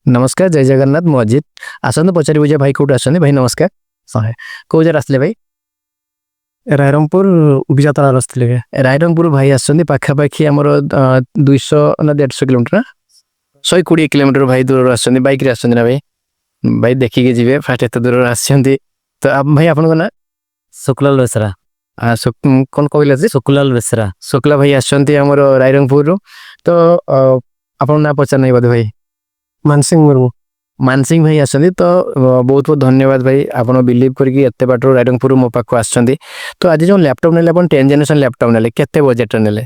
नमस्कार जय जगन्नाथ मु अजित आसନ୍ତୁ पचारि जे भाई कोट आसଛନ୍ତି भाई नमस्कार सहे को जार आसले भाई रायरंगपुर उबिजातला रस्ते रायरंगपुर भाई आसଛନ୍ତି पाखापाखि आमर 200 ना 150 किलोमीटर 120 किलोमीटर भाई दूर आसଛନ୍ତି बाइक रे आसଛନ୍ତି ना भाई भाई देखिके जिवे फास्ट एत दूर आसଛନ୍ତି तो आप भाई आपन ना शुक्लाल बेसरा कौन कहले जे शुक्लाल बेसरा शुक्ला भाई आसଛନ୍ତି आमर रायरंगपुर रो तो आपन ना पचार नहीं बोधे भाई मानसिंह मुर्मू मानसिंह भाई आसଛନ୍ତି तो बहुत बहुत धन्यवाद भाई आपन बिलीव करके एते बाटर रायरंगपुर मो पाख आसଛନ୍ତି तो आज जो लैपटॉप नेले अपन 10 जनरेशन लैपटॉप नेले केते बजट नेले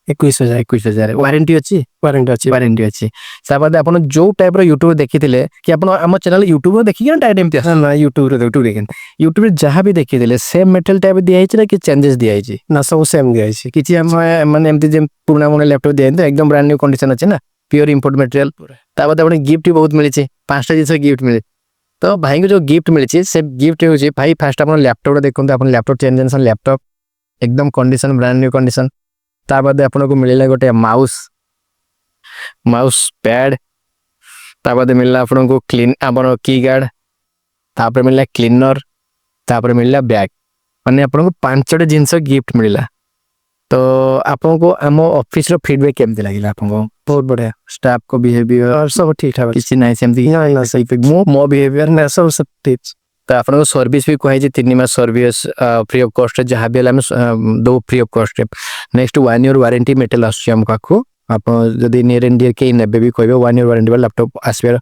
21,000 वारंटी अच्छी वारंटी अच्छी साबाद आपन जो टाइप रो YouTube देखिथिले कि आपन हम चैनल YouTube देखि कि टाइप एमती ना यूट्यूब देखन YouTube जहाँ भी देखिथिले सेम मेटल टाइप दिया हिच ना कि चेंजेस दिया हिच ना सब सेम दिया किछि हम माने एमती जे पुराना मोने लैपटॉप दिया एकदम ब्रांड न्यू कंडीशन अछि ना प्योर इंपोर्ट मटेरियल ताबाद अपन गिफ्ट बहुत मिली 5टा जिंस गिफ्ट मिले तो भाई को जो गिफ्ट मिली से गिफ्ट हो भाई फास्ट अपन लैपटॉप देखते अपन लैपटॉप 10 जनरेशन लैपटॉप एकदम कंडीशन ब्रांड न्यू कंडीशन ताबाद अपन को मिलला गोटे माउस पैड ताबाद मिलला अपन को क्लीन अपन की गार्ड तापर मिलला क्लीनर तापर मिलला बैग माने अपन को 5टा जिंस गिफ्ट मिलला तो आपन को हम ऑफिस रो फीडबैक केमति लागिला आपन को बहुत बढ़िया स्टाफ को बिहेवियर और सब ठीक ठाक किसी नहीं सेमती ना सही पे मो बिहेवियर ना सब ठीक तो आपन को सर्विस भी कहै जे 3 मास सर्विस फ्री ऑफ कॉस्ट जहां भी हम दो free of cost next 1 year warranty metal आछी हम काखो आप जदी नियर इंडिया के नेबे भी कहबे 1 ईयर वारंटी वाला लैपटॉप आसबे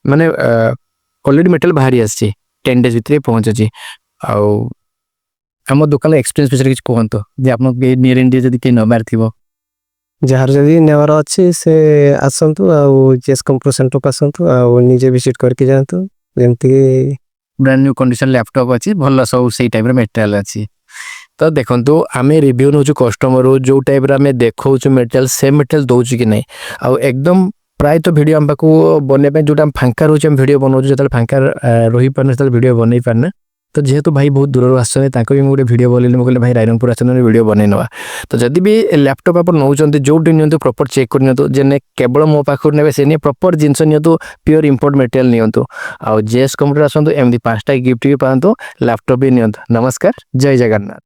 माने ऑलरेडी मेटल बाहरी आछी 10 डेज भितरे पहुंच छी आ हम दुकान एक्सपीरियंस विषय किछ कहंतो जे आपन के नियर इंडिया जदी के नबार थिबो जार जदी नेवर अछि से आसंतु आ जेस कंप्यूटर सेंटर को आसंतु आ निजे विजिट करके जानतु जेमति ब्रांड न्यू कंडीशन लैपटॉप अछि भल्ला सब सेही टाइप रे मटेरियल अछि तो देखंतु आमे रिव्यू नो जो कस्टमर जो टाइप रे आमे देखौ छु मटेरियल सेम मटेरियल दउ छु कि नै आ एकदम प्राय तो वीडियो हम पाको बने पे जोटा हम फांका रहू हम वीडियो बनौ जतल फांका रही परने तल वीडियो बनै परने तो जेहेतु भाई बहुत दूर आसने ताको भी गोटे वीडियो बोलेले कहले भाई रायरंगपुर आसने वीडियो बनै नवा तो जदी भी लैपटॉप आप नौचंती जोटी नियंतु प्रॉपर चेक कर नियंतु जेने केवल मो पाखर नेबे सेने प्रॉपर जिंस नियंतु प्योर इंपोर्ट मटेरियल नियंतु आ जेएस कंप्यूटर आसंतु एमदी 5टा गिफ्ट भी पांतु लैपटॉप भी नियंतु नमस्कार जय जगन्नाथ।